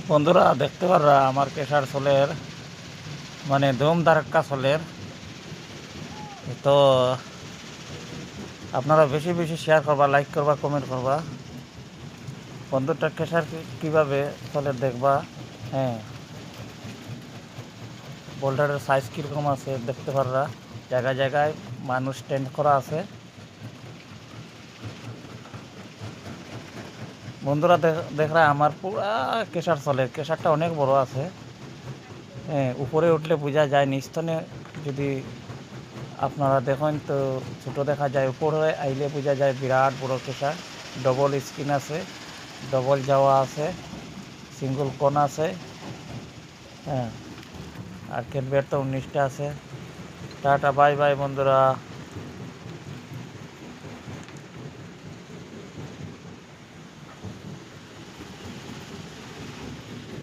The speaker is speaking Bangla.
বন্ধুরা দেখতে পাররা আমার কেশার চলের মানে ধুম ধারাক্কা চলের। তো আপনারা বেশি বেশি শেয়ার করবা, লাইক করবা, কমেন্ট করবা। বন্ধুটা কেশার কীভাবে চলের দেখবা। হ্যাঁ, বোল্ডারের সাইজ কীরকম আছে দেখতে পাররা। জায়গায় জায়গায় মানুষ স্ট্যান্ড করা আছে। বন্ধুরা দেখরা আমার পুরা কেশার চলে, কেশারটা অনেক বড় আছে। হ্যাঁ, উপরে উঠলে বোঝা যায়, নিস্তনে যদি আপনারা দেখেন তো ছোটো দেখা যায়, উপরে আইলে বোঝা যায় বিরাট বড় কেশার। ডবল স্ক্রিন আছে, ডবল যাওয়া আছে, সিঙ্গল কোন আছে। হ্যাঁ, আর ক্যানভের তো 19টা আছে। টাটা, বাই বাই বন্ধুরা।